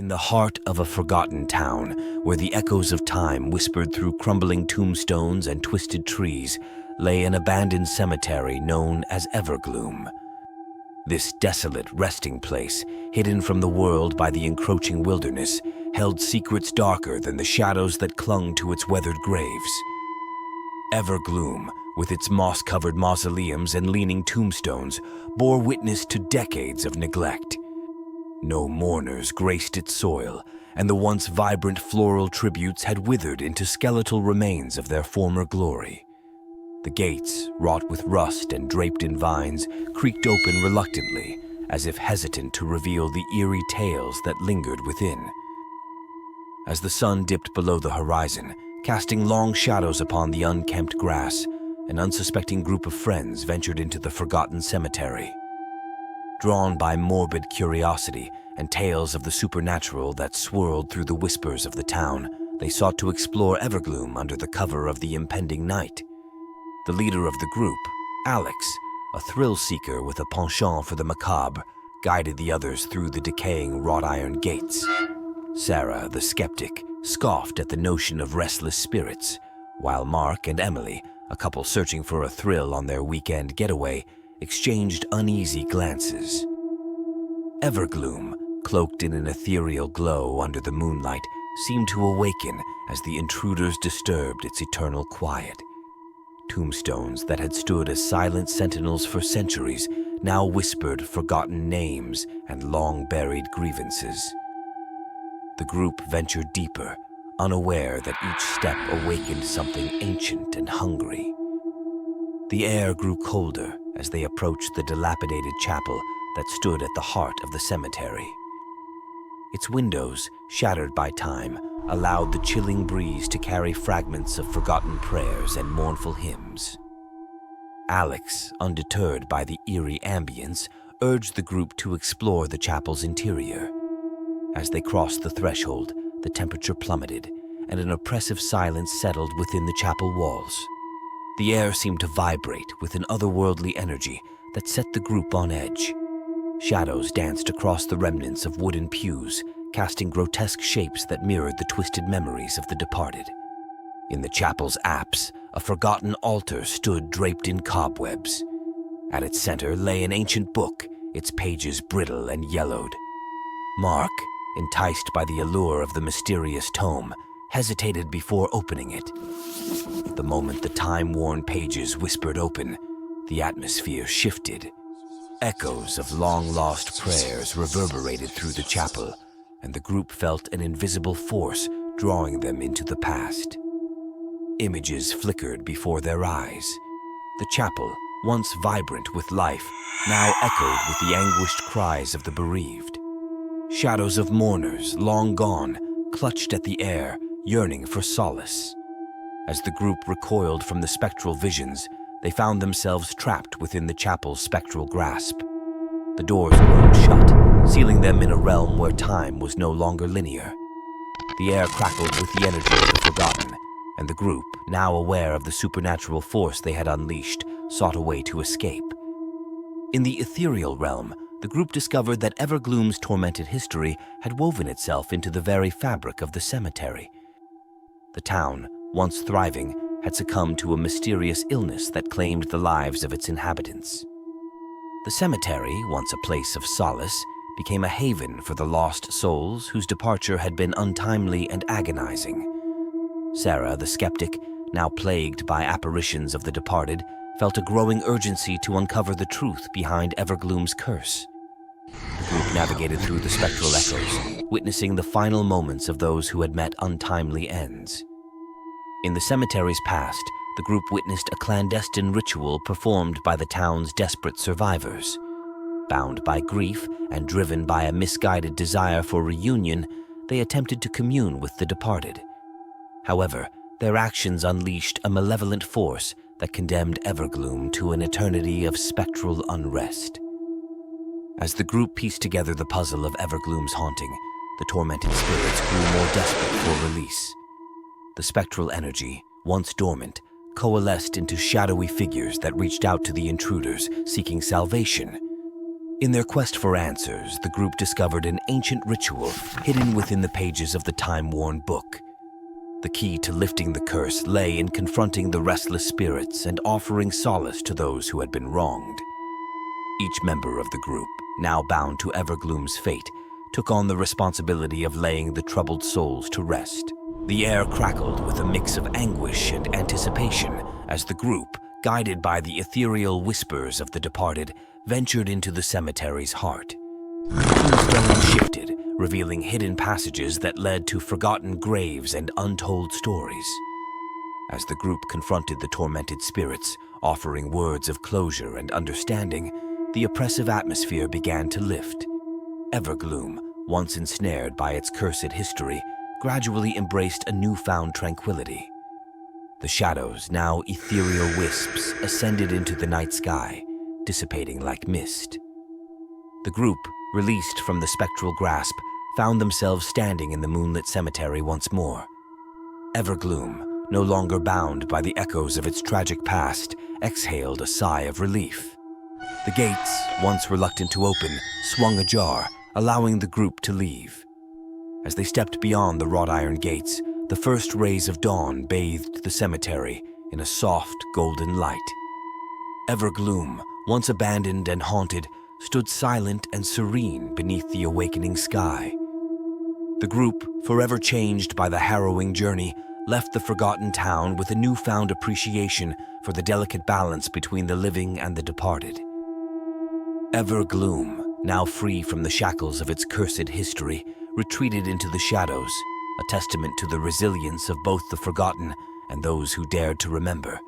the heart of a forgotten town, where the echoes of time whispered through crumbling tombstones and twisted trees, lay an abandoned cemetery known as Evergloom. This desolate resting place, hidden from the world by the encroaching wilderness, held secrets darker than the shadows that clung to its weathered graves. Evergloom, with its moss-covered mausoleums and leaning tombstones, bore witness to decades of neglect. No mourners graced its soil, and the once vibrant floral tributes had withered into skeletal remains of their former glory. The gates, wrought with rust and draped in vines, creaked open reluctantly, as if hesitant to reveal the eerie tales that lingered within. As the sun dipped below the horizon, casting long shadows upon the unkempt grass, an unsuspecting group of friends ventured into the forgotten cemetery. Drawn by morbid curiosity and tales of the supernatural that swirled through the whispers of the town, they sought to explore Evergloom under the cover of the impending night. The leader of the group, Alex, a thrill-seeker with a penchant for the macabre, guided the others through the decaying wrought-iron gates. Sarah, the skeptic, scoffed at the notion of restless spirits, while Mark and Emily, a couple searching for a thrill on their weekend getaway, exchanged uneasy glances. Evergloom, cloaked in an ethereal glow under the moonlight, seemed to awaken as the intruders disturbed its eternal quiet. Tombstones that had stood as silent sentinels for centuries now whispered forgotten names and long-buried grievances. The group ventured deeper, unaware that each step awakened something ancient and hungry. The air grew colder as they approached the dilapidated chapel that stood at the heart of the cemetery. Its windows, shattered by time, allowed the chilling breeze to carry fragments of forgotten prayers and mournful hymns. Alex, undeterred by the eerie ambience, urged the group to explore the chapel's interior. As they crossed the threshold, the temperature plummeted, and an oppressive silence settled within the chapel walls. The air seemed to vibrate with an otherworldly energy that set the group on edge. Shadows danced across the remnants of wooden pews, casting grotesque shapes that mirrored the twisted memories of the departed. In the chapel's apse, a forgotten altar stood draped in cobwebs. At its center lay an ancient book, its pages brittle and yellowed. Mark, enticed by the allure of the mysterious tome, hesitated before opening it. The moment the time-worn pages whispered open, the atmosphere shifted. Echoes of long-lost prayers reverberated through the chapel, and the group felt an invisible force drawing them into the past. Images flickered before their eyes. The chapel, once vibrant with life, now echoed with the anguished cries of the bereaved. Shadows of mourners, long gone, clutched at the air, yearning for solace. As the group recoiled from the spectral visions, they found themselves trapped within the chapel's spectral grasp. The doors groaned shut, sealing them in a realm where time was no longer linear. The air crackled with the energy of the forgotten, and the group, now aware of the supernatural force they had unleashed, sought a way to escape. In the ethereal realm, the group discovered that Evergloom's tormented history had woven itself into the very fabric of the cemetery. The town, once thriving, had succumbed to a mysterious illness that claimed the lives of its inhabitants. The cemetery, once a place of solace, became a haven for the lost souls whose departure had been untimely and agonizing. Sarah, the skeptic, now plagued by apparitions of the departed, felt a growing urgency to uncover the truth behind Evergloom's curse. The group navigated through the spectral echoes, witnessing the final moments of those who had met untimely ends. In the cemetery's past, the group witnessed a clandestine ritual performed by the town's desperate survivors. Bound by grief and driven by a misguided desire for reunion, they attempted to commune with the departed. However, their actions unleashed a malevolent force that condemned Evergloom to an eternity of spectral unrest. As the group pieced together the puzzle of Evergloom's haunting, the tormented spirits grew more desperate for release. The spectral energy, once dormant, coalesced into shadowy figures that reached out to the intruders, seeking salvation. In their quest for answers, the group discovered an ancient ritual hidden within the pages of the time-worn book. The key to lifting the curse lay in confronting the restless spirits and offering solace to those who had been wronged. Each member of the group, now bound to Evergloom's fate, took on the responsibility of laying the troubled souls to rest. The air crackled with a mix of anguish and anticipation as the group, guided by the ethereal whispers of the departed, ventured into the cemetery's heart. Tombstones shifted, revealing hidden passages that led to forgotten graves and untold stories. As the group confronted the tormented spirits, offering words of closure and understanding, the oppressive atmosphere began to lift. Evergloom, once ensnared by its cursed history, gradually embraced a newfound tranquility. The shadows, now ethereal wisps, ascended into the night sky, dissipating like mist. The group, released from the spectral grasp, found themselves standing in the moonlit cemetery once more. Evergloom, no longer bound by the echoes of its tragic past, exhaled a sigh of relief. The gates, once reluctant to open, swung ajar, allowing the group to leave. As they stepped beyond the wrought iron gates, the first rays of dawn bathed the cemetery in a soft, golden light. Evergloom, once abandoned and haunted, stood silent and serene beneath the awakening sky. The group, forever changed by the harrowing journey, left the forgotten town with a newfound appreciation for the delicate balance between the living and the departed. Evergloom, now free from the shackles of its cursed history, retreated into the shadows, a testament to the resilience of both the forgotten and those who dared to remember.